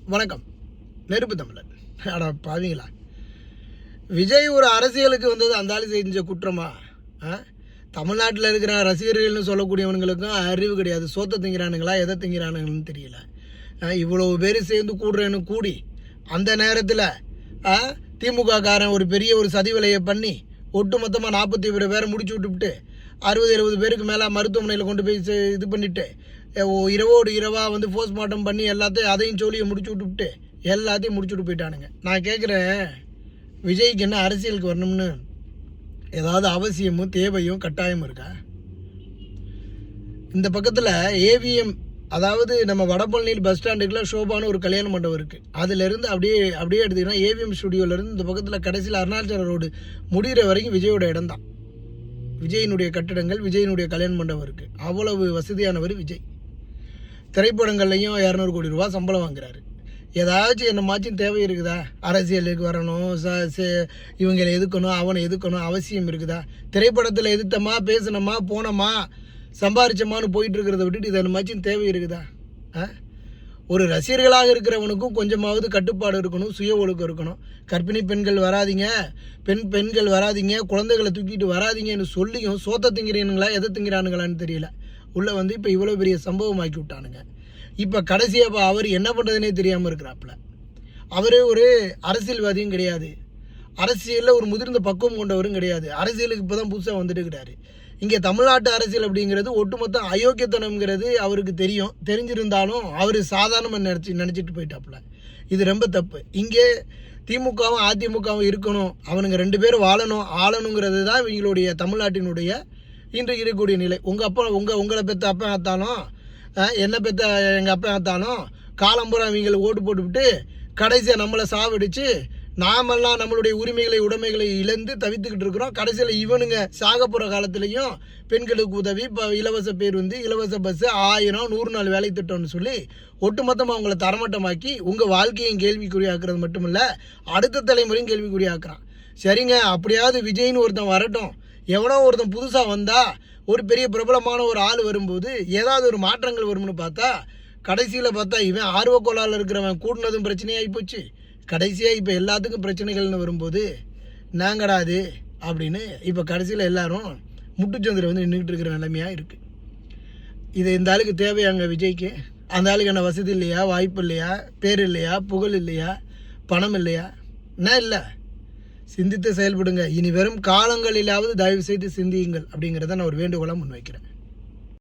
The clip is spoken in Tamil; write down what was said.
வணக்கம். நெருப்பு தமிழன். அடா பாவீங்களா, விஜய் ஒரு அரசியலுக்கு வந்தது அந்த ஆள் செஞ்ச குற்றமா? தமிழ்நாட்டில் இருக்கிற ரசிகர்கள்னு சொல்லக்கூடியவனுங்களுக்கும் அறிவு கிடையாது. சோத்தை திங்கிறானுங்களா எதை திங்கிறானுங்கன்னு தெரியல. இவ்வளோ பேர் சேர்ந்து கூடுறேன்னு கூடி அந்த நேரத்தில் திமுக காரன் ஒரு பெரிய ஒரு சதி விலையை பண்ணி ஒட்டு மொத்தமாக 40 பேரை முடிச்சு விட்டுவிட்டு 60-70 பேருக்கு மேலே மருத்துவமனையில் கொண்டு போய் இது பண்ணிவிட்டு இரவோடு இரவாக வந்து போஸ்ட்மார்ட்டம் பண்ணி எல்லாத்தையும் அதையும் சொல்லியை முடிச்சு விட்டுவிட்டு எல்லாத்தையும் முடிச்சுட்டு போயிட்டானுங்க. நான் கேட்குறேன், விஜய்க்கு என்ன அரசியலுக்கு வரணும்னு ஏதாவது அவசியமும் தேவையும் கட்டாயமும் இருக்கா? இந்த பக்கத்தில் ஏவிஎம், அதாவது நம்ம வடபழனியில் பஸ் ஸ்டாண்டுக்குள்ள ஷோபான ஒரு கல்யாண மண்டபம் இருக்குது. அதுலேருந்து அப்படியே எடுத்துக்கிட்டா ஏவிஎம் ஸ்டுடியோலேருந்து இந்த பக்கத்தில் கடைசியில் அருணாச்சல ரோடு முடிகிற வரைக்கும் விஜயோட இடம் தான். விஜயினுடைய கட்டிடங்கள், விஜயினுடைய கல்யாண மண்டபம் இருக்குது. அவ்வளவு வசதியானவர் விஜய். திரைப்படங்கள்லையும் 200 கோடி ரூபா சம்பளம் வாங்குறாரு. ஏதாச்சும் என்னமாச்சும் தேவை இருக்குதா? அரசியலுக்கு வரணும், இவங்களை எதுக்கணும், அவனை எதுக்கணும் அவசியம் இருக்குதா? திரைப்படத்தில் எதிர்த்தமா, பேசினோமா, போனோமா, சம்பாரிச்சமானு போயிட்டு இருக்கிறத விட்டுட்டு இது என்னமாச்சும் தேவை இருக்குதா? ஒரு ரசிகர்களாக இருக்கிறவனுக்கும் கொஞ்சமாவது கட்டுப்பாடு இருக்கணும், சுய ஒழுக்கம் இருக்கணும். கர்ப்பிணி பெண்கள் வராதிங்க, பெண்கள் வராதிங்க, குழந்தைகளை தூக்கிட்டு வராதிங்கன்னு சொல்லியும் சோத்த திங்கிறீனுங்களா எதை திங்கிறானுங்களான்னு தெரியல. உள்ளே வந்து இப்போ இவ்வளோ பெரிய சம்பவம் ஆக்கி விட்டானுங்க. இப்போ கடைசியாக அவர் என்ன பண்ணுறதுனே தெரியாமல் இருக்கிறாப்புல. அவர் ஒரு அரசியல்வாதியும் கிடையாது, அரசியலில் ஒரு முதிர்ந்த பக்குவம் கொண்டவரும் கிடையாது. அரசியலுக்கு இப்போ தான் புதுசாக வந்துட்டு இருக்கிறாரு. இங்கே தமிழ்நாட்டு அரசியல் அப்படிங்கிறது ஒட்டுமொத்த அயோக்கியத்தனம்ங்கிறது அவருக்கு தெரிஞ்சிருந்தாலும் அவர் சாதாரணமாக நினச்சிட்டு போயிட்டாப்புல. இது ரொம்ப தப்பு. இங்கே திமுகவும் அதிமுகவும் இருக்கணும், அவனுங்க 2 பேரும் ஆளணுங்கிறது தான் இவங்களுடைய தமிழ்நாட்டினுடைய இன்றைக்கு இருக்கக்கூடிய நிலை. உங்களை பெற்ற அப்பா ஆத்தாலும் என்ன பெற்ற எங்கள் அப்பா ஆத்தாலும் காலம்புறம் அவங்களை ஓட்டு போட்டுவிட்டு கடைசியாக நம்மளை சாவடித்து நாமெல்லாம் நம்மளுடைய உடைமைகளை இழந்து தவித்துக்கிட்டு இருக்கிறோம். கடைசியில் இவனுங்க சாக போகிற காலத்துலேயும் பெண்களுக்கு உதவி, இப்போ இலவச பேருந்து, இலவச பஸ்ஸு, 1000 100 நாள் வேலை திட்டம்னு சொல்லி ஒட்டுமொத்தமாக அவங்கள தரமட்டமாக்கி உங்கள் வாழ்க்கையும் கேள்விக்குறியாக்குறது மட்டும் இல்லை, அடுத்த தலைமுறையும் கேள்விக்குறியாக்குறான். சரிங்க, அப்படியாவது விஜய்னு ஒருத்தன் வரட்டும். எவனோ ஒருத்தன் புதுசாக வந்தால், ஒரு பெரிய பிரபலமான ஒரு ஆள் வரும்போது ஏதாவது ஒரு மாற்றங்கள் வரும்னு பார்த்தா, கடைசியில் பார்த்தா இவன் ஆர்வக்கோளால் இருக்கிறவன் கூட்டினதும் பிரச்சனையாகி போச்சு. கடைசியாக இப்போ எல்லாத்துக்கும் பிரச்சனைகள்னு வரும்போது நாங்கடாது அப்படின்னு இப்போ கடைசியில் எல்லாரும் முட்டுச்சந்திர வந்து நின்றுக்கிட்டு இருக்கிற நிலைமையாக இருக்குது. இது இந்த ஆளுக்கு தேவையாங்க விஜய்க்கு? அந்த ஆளுக்கு என்ன வசதி இல்லையா, வாய்ப்பு இல்லையா, பேர் இல்லையா, புகழ் இல்லையா, பணம் இல்லையா? என்ன இல்லை? சிந்தித்து செயல்படுங்க. இனி வெறும் காலங்களிலாவது தயவு செய்து சிந்தியுங்கள் அப்படிங்கிறத நான் ஒரு வேண்டுகோளாக முன்வைக்கிறேன்.